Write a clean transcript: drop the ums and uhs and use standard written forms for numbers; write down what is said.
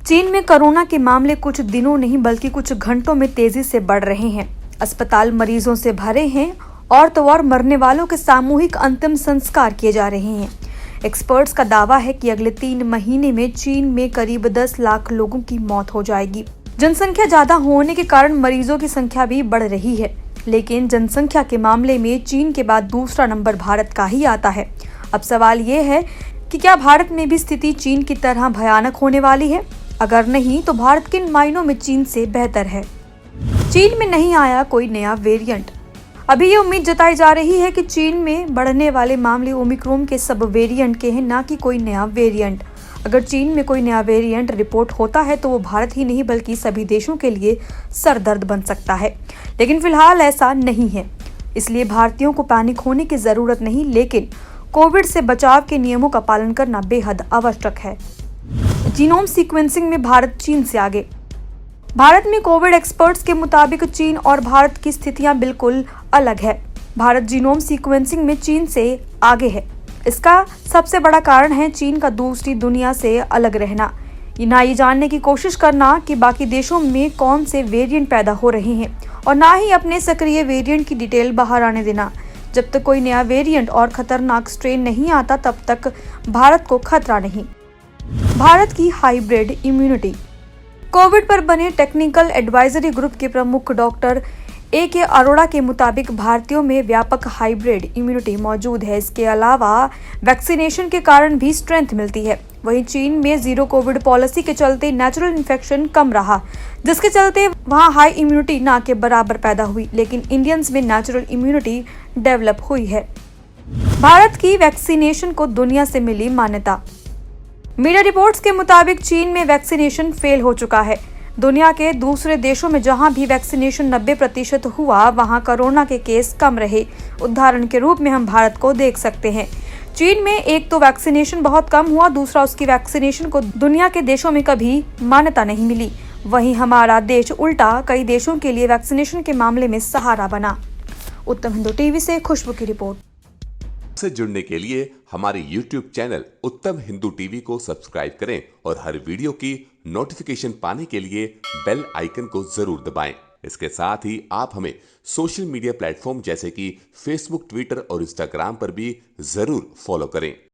चीन में कोरोना के मामले कुछ दिनों नहीं बल्कि कुछ घंटों में तेजी से बढ़ रहे हैं। अस्पताल मरीजों से भरे हैं और तो और मरने वालों के सामूहिक अंतिम संस्कार किए जा रहे हैं। एक्सपर्ट्स का दावा है कि अगले 3 महीने में चीन में करीब 10 लाख लोगों की मौत हो जाएगी। जनसंख्या ज्यादा होने के कारण मरीजों की संख्या भी बढ़ रही है, लेकिन जनसंख्या के मामले में चीन के बाद दूसरा नंबर भारत का ही आता है। अब सवाल ये है कि क्या भारत में भी स्थिति चीन की तरह भयानक होने वाली है? अगर नहीं तो भारत किन मायनों में चीन से बेहतर है? चीन में नहीं आया कोई नया वेरिएंट। अभी ये उम्मीद जताई जा रही है कि चीन में बढ़ने वाले मामले ओमिक्रॉन के सब वेरिएंट के हैं, ना कि कोई नया वेरिएंट। अगर चीन में कोई नया वेरिएंट रिपोर्ट होता है तो वो भारत ही नहीं बल्कि सभी देशों के लिए सरदर्द बन सकता है, लेकिन फिलहाल ऐसा नहीं है। इसलिए भारतीयों को पैनिक होने की जरूरत नहीं, लेकिन कोविड से बचाव के नियमों का पालन करना बेहद आवश्यक है। जीनोम सीक्वेंसिंग में भारत चीन से आगे। भारत में कोविड एक्सपर्ट्स के मुताबिक चीन और भारत की स्थितियां बिल्कुल अलग है। भारत जीनोम सीक्वेंसिंग में चीन से आगे है। इसका सबसे बड़ा कारण है चीन का दूसरी दुनिया से अलग रहना, ना ये जानने की कोशिश करना कि बाकी देशों में कौन से वेरिएंट पैदा हो रहे हैं, और ना ही अपने सक्रिय वेरिएंट की डिटेल बाहर आने देना। जब तक कोई नया वेरिएंट और खतरनाक स्ट्रेन नहीं आता तब तक भारत को खतरा नहीं। भारत की हाइब्रिड इम्यूनिटी। कोविड पर बने टेक्निकल एडवाइजरी ग्रुप के प्रमुख डॉक्टर A.K. अरोड़ा के मुताबिक भारतीयों में व्यापक हाइब्रिड इम्यूनिटी मौजूद है। इसके अलावा वैक्सीनेशन के कारण भी स्ट्रेंथ मिलती है। वहीं चीन में जीरो कोविड पॉलिसी के चलते नेचुरल इन्फेक्शन कम रहा, जिसके चलते वहां हाई इम्यूनिटी ना के बराबर पैदा हुई, लेकिन इंडियंस में नेचुरल इम्यूनिटी डेवलप हुई है। भारत की वैक्सीनेशन को दुनिया से मिली मान्यता। मीडिया रिपोर्ट्स के मुताबिक चीन में वैक्सीनेशन फेल हो चुका है। दुनिया के दूसरे देशों में जहां भी वैक्सीनेशन 90% हुआ, वहां कोरोना के केस कम रहे। उदाहरण के रूप में हम भारत को देख सकते हैं। चीन में एक तो वैक्सीनेशन बहुत कम हुआ, दूसरा उसकी वैक्सीनेशन को दुनिया के देशों में कभी मान्यता नहीं मिली। वहीं हमारा देश उल्टा कई देशों के लिए वैक्सीनेशन के मामले में सहारा बना। उत्तम हिंदू टीवी से खुशबू की रिपोर्ट। से जुड़ने के लिए हमारे YouTube चैनल उत्तम हिंदू टीवी को सब्सक्राइब करें और हर वीडियो की नोटिफिकेशन पाने के लिए बेल आइकन को जरूर दबाएं। इसके साथ ही आप हमें सोशल मीडिया प्लेटफॉर्म जैसे कि फेसबुक, ट्विटर और इंस्टाग्राम पर भी जरूर फॉलो करें।